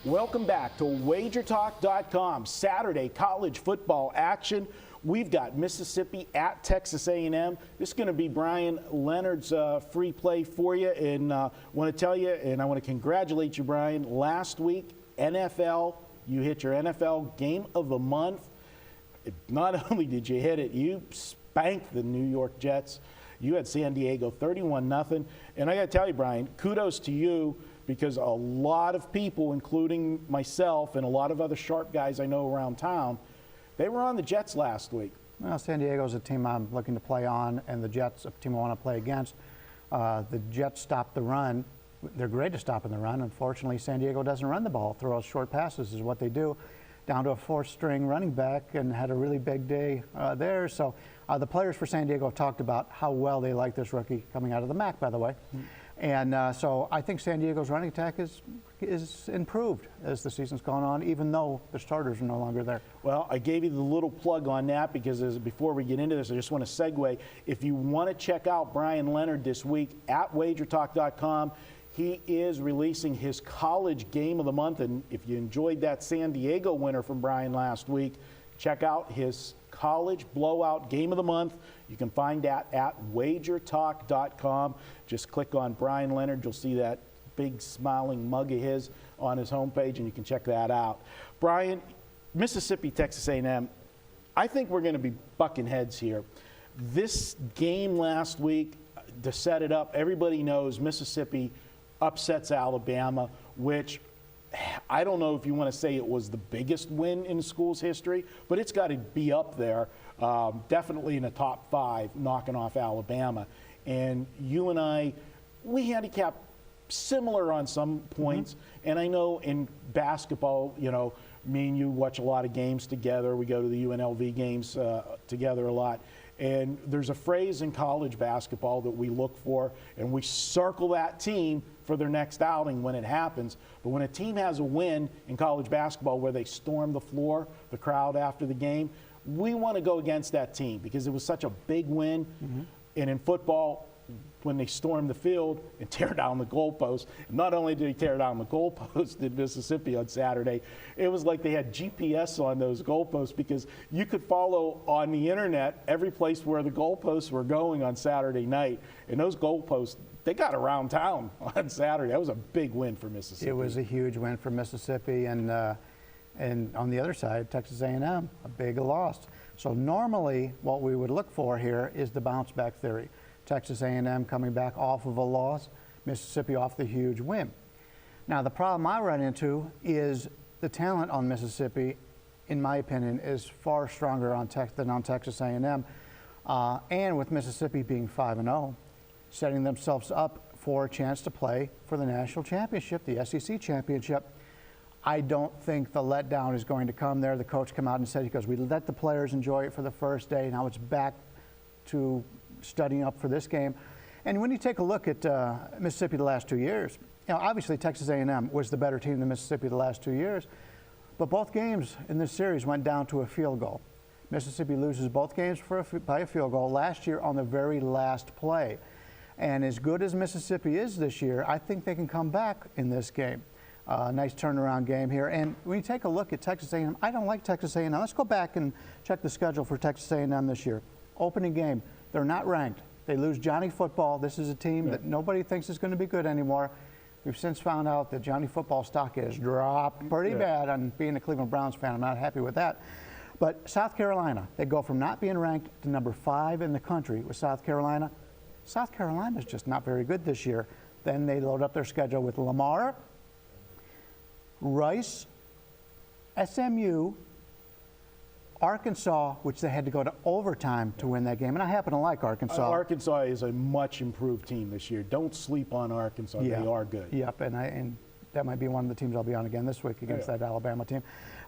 Welcome back to WagerTalk.com. Saturday college football action. We've got Mississippi at Texas A&M. This is going to be Brian Leonard's free play for you. And I want to tell you, and I want to congratulate you, Brian. Last week, NFL, you hit your NFL game of the month. Not only did you hit it, you spanked the New York Jets. You had San Diego 31-0. And I got to tell you, Brian, kudos to you, because a lot of people, including myself and a lot of other sharp guys I know around town, they were on the Jets last week. Well, San Diego's a team I'm looking to play on, and the Jets a team I want to play against. The Jets stopped the run. They're great at stopping the run. Unfortunately, San Diego doesn't run the ball. Throw short passes is what they do, down to a fourth-string running back, and had a really big day there. So the players for San Diego have talked about how well they like this rookie coming out of the MAC, by the way. And so I think San Diego's running attack is improved as the season's gone on, even though the starters are no longer there. Well, I gave you the little plug on that because before we get into this, I just want to segue. If you want to check out Brian Leonard this week at WagerTalk.com, he is releasing his college game of the month. And if you enjoyed that San Diego winner from Brian last week, check out his college blowout game of the month. You can find that at WagerTalk.com. Just click on Brian Leonard. You'll see that big smiling mug of his on his homepage, and you can check that out. Brian, Mississippi, Texas A&M, I think we're going to be bucking heads here. This game last week, to set it up, everybody knows Mississippi upsets Alabama, which I don't know if you want to say it was the biggest win in the school's history, but it's got to be up there, definitely in the top 5, knocking off Alabama. And you and I, we handicap similar on some points. And I know in basketball, you know, me and you watch a lot of games together. We go to the UNLV games together a lot. And there's a phrase in college basketball that we look for, and we circle that team for their next outing when it happens. But when a team has a win in college basketball where they storm the floor, the crowd after the game, we want to go against that team because it was such a big win. And in football, when they storm the field and tear down the goalpost, not only did they tear down the goalpost in Mississippi on Saturday, it was like they had GPS on those goalposts because you could follow on the internet every place where the goalposts were going on Saturday night. And those goalposts, they got around town on Saturday. That was a big win for Mississippi. It was a huge win for Mississippi, and on the other side, Texas A&M, a big loss. So normally what we would look for here is the bounce back theory. Texas A&M coming back off of a loss, Mississippi off the huge win. Now the problem I run into is the talent on Mississippi, in my opinion, is far stronger than on Texas A&M. And with Mississippi being 5-0, setting themselves up for a chance to play for the national championship, the SEC championship. I don't think the letdown is going to come there. The coach came out and said, because we let the players enjoy it for the first day, now it's back to studying up for this game. And when you take a look at Mississippi the last 2 years, you know, obviously Texas A&M was the better team than Mississippi the last 2 years, but both games in this series went down to a field goal. Mississippi loses both games by a field goal last year on the very last play. And as good as Mississippi is this year, I think they can come back in this game. Nice turnaround game here. And when you take a look at Texas A&M, I don't like Texas A&M. Let's go back and check the schedule for Texas A&M this year. Opening game, they're not ranked. They lose Johnny Football. This is a team that nobody thinks is going to be good anymore. We've since found out that Johnny Football stock has dropped pretty bad. On being a Cleveland Browns fan, I'm not happy with that. But South Carolina, they go from not being ranked to number 5 in the country with South Carolina. South Carolina's just not very good this year. Then they load up their schedule with Lamar, Rice, SMU, Arkansas, which they had to go to overtime to win that game. And I happen to like Arkansas. Arkansas is a much improved team this year. Don't sleep on Arkansas. They are good. Yep, and that might be one of the teams I'll be on again this week against that Alabama team.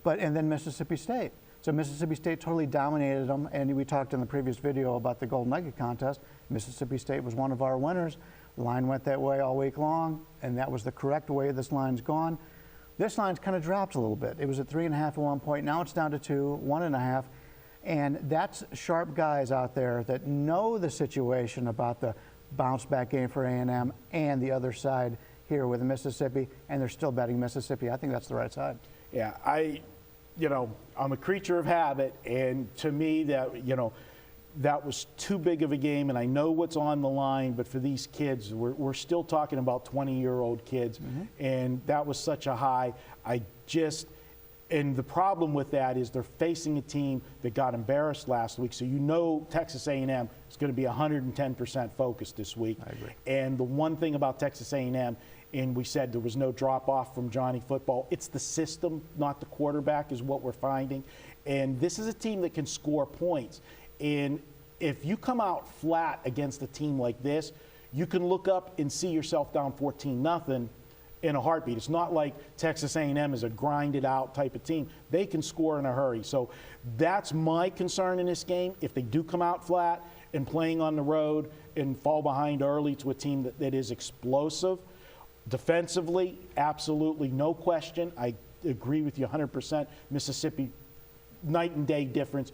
And then Mississippi State. So Mississippi State totally dominated them, and we talked in the previous video about the Gold Nugget contest. Mississippi State was one of our winners. The line went that way all week long, and that was the correct way this line's gone. This line's kind of dropped a little bit. It was at 3.5 at one point. Now it's down to 2, 1.5. And that's sharp guys out there that know the situation about the bounce back game for A&M and the other side here with Mississippi, and they're still betting Mississippi. I think that's the right side. Yeah, I'm a creature of habit, and to me that was too big of a game, and I know what's on the line, but for these kids, we're still talking about 20-year-old kids, and that was such a high. And the problem with that is they're facing a team that got embarrassed last week, so Texas A&M is going to be 110% focused this week. I agree. And the one thing about Texas A&M, and we said there was no drop-off from Johnny Football, it's the system, not the quarterback, is what we're finding. And this is a team that can score points. And if you come out flat against a team like this, you can look up and see yourself down 14-0 in a heartbeat. It's not like Texas A&M is a grinded-out type of team. They can score in a hurry. So that's my concern in this game. If they do come out flat and playing on the road and fall behind early to a team that is explosive, defensively, absolutely no question. I agree with you 100%. Mississippi, night and day difference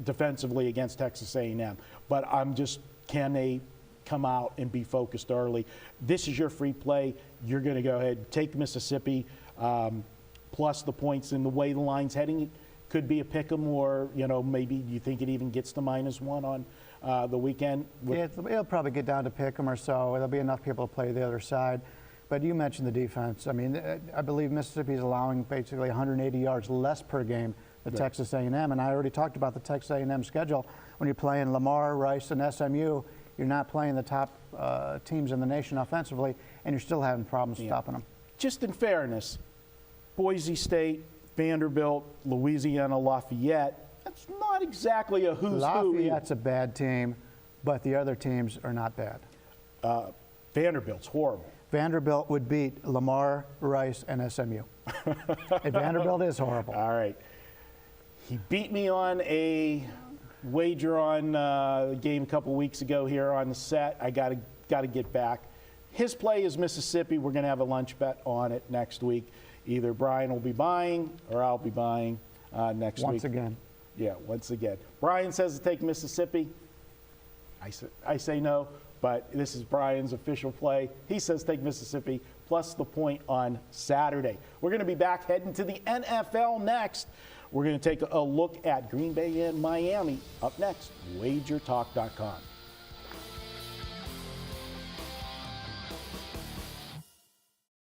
defensively against Texas A&M. But can they come out and be focused early? This is your free play. You're going to go ahead and take Mississippi plus the points, and the way the line's heading, it could be a pick 'em, or maybe you think it even gets to -1 on the weekend. Yeah, it'll probably get down to pick 'em or so. There'll be enough people to play the other side. But you mentioned the defense. I mean, I believe Mississippi is allowing basically 180 yards less per game than Texas A&M, and I already talked about the Texas A&M schedule. When you're playing Lamar, Rice, and SMU, you're not playing the top teams in the nation offensively, and you're still having problems stopping them. Just in fairness, Boise State, Vanderbilt, Louisiana, Lafayette, that's not exactly a who's who. Lafayette's a bad team, but the other teams are not bad. Vanderbilt's horrible. Vanderbilt would beat Lamar, Rice, and SMU. Vanderbilt is horrible. All right. He beat me on a wager on a game a couple weeks ago here on the set. I got to get back. His play is Mississippi. We're going to have a lunch bet on it next week. Either Brian will be buying or I'll be buying next week. Once again. Yeah, once again. Brian says to take Mississippi. I say no, but this is Brian's official play. He says take Mississippi plus the point on Saturday. We're going to be back heading to the NFL next. We're going to take a look at Green Bay and Miami. Up next, wagertalk.com.